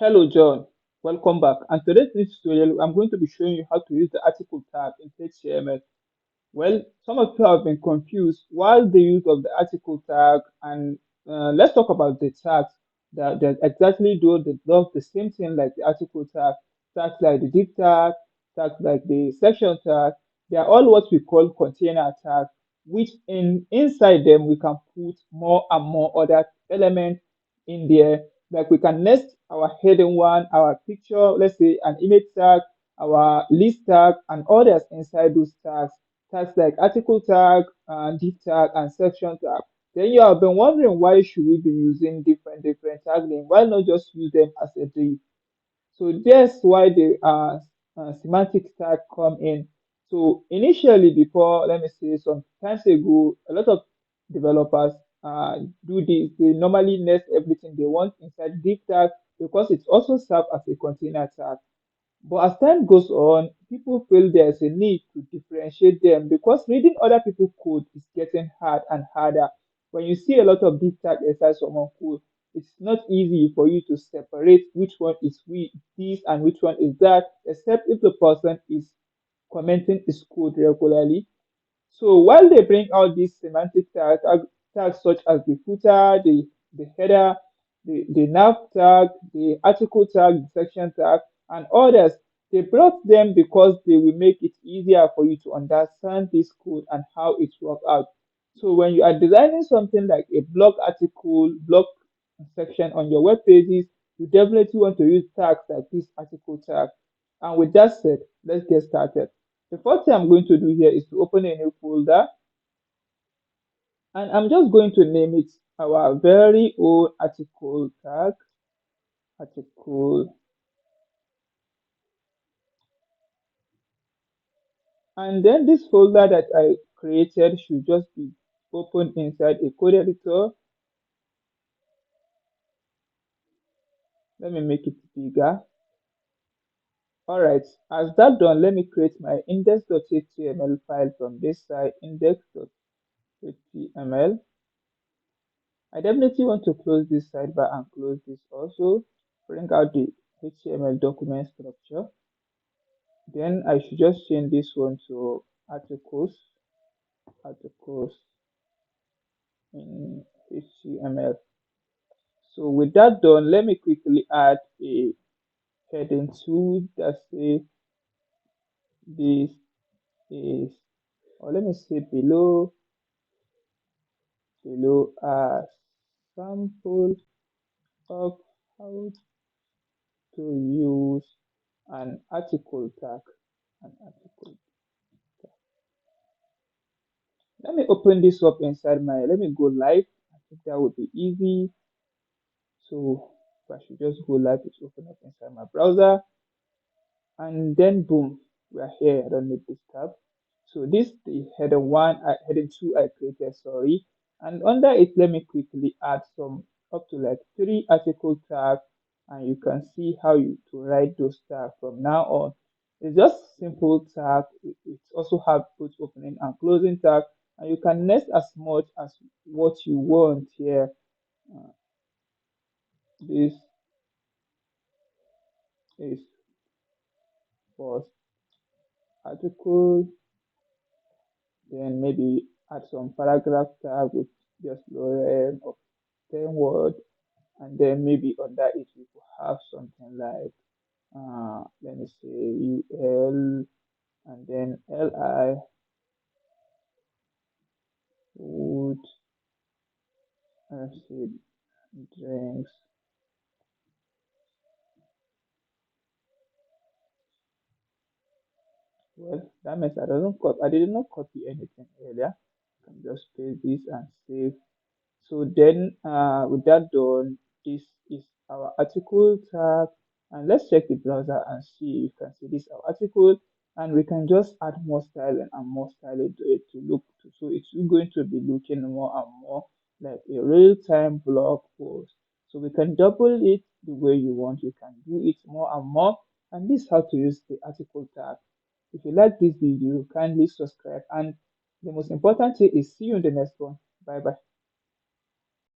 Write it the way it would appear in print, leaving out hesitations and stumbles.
Hello, John. Welcome back. And today's tutorial, I'm going to be showing you how to use the article tag in HTML. Well, some of you have been confused why the use of the article tag, and let's talk about the tags that exactly does the same thing like the article tag. Tags like the div tag, tags like the section tag, they are all what we call container tags, which inside them we can put more and more other elements in there. Like we can nest our heading one, our picture, let's say an image tag, our list tag, and others inside those tags. Tags like article tag, div tag, and section tag. Then you have been wondering why should we be using different tagging? Why not just use them as a div? So that's why the semantic tag come in. So initially, before let me say some times ago, a lot of developers do this. They normally nest everything they want inside div tag because it also serves as a container tag. But as time goes on, people feel there's a need to differentiate them because reading other people's code is getting hard and harder. When you see a lot of div tag inside someone code, it's not easy for you to separate which one is this and which one is that, except if the person is commenting his code regularly. So while they bring out these semantic tags such as the footer, the header, the nav tag, the article tag, the section tag, and others, they brought them because they will make it easier for you to understand this code and how it works out. So when you are designing something like a blog article, blog section on your web pages, you definitely want to use tags like this article tag. And with that said, let's get started. The first thing I'm going to do here is to open a new folder, and I'm just going to name it our very own article tag, article. And then this folder that I created should just be open inside a code editor. Let me make it bigger. All right, as that done, let me create my index.html file from this side, index.html. I definitely want to close this sidebar and close this also. Bring out the HTML document structure. Then I should just change this one to articles, articles in HTML. So with that done, let me quickly add a heading to that say this is, or let me say below a sample of how to use an article tag, an article. Let me open this up inside let me go live. I think that would be easy. So if I should just go live, it's open up inside my browser, and then boom, we are here. I don't need this tab. So this the header one, heading two I created, sorry. And under it, let me quickly add some up to like 3 article tags, and you can see how you to write those tags from now on. It's just simple tag. It also have both opening and closing tag, and you can nest as much as what you want here. Uh, this is first article, then maybe add some paragraph tag with just lorem of 10 words, and then maybe under it we could have something like let me say ul, and then li would acid drinks. Well, that means I did not copy anything earlier. I can just paste this and save. So then with that done, this is our article tag, and let's check the browser and see. You can see this our article, and we can just add more styling and more styling to it to look to, so it's going to be looking more and more like a real-time blog post. So we can double it the way you want. You can do it more and more, and this is how to use the article tag. If you like this video, kindly subscribe, and the most important thing is see you in the next one. Bye bye.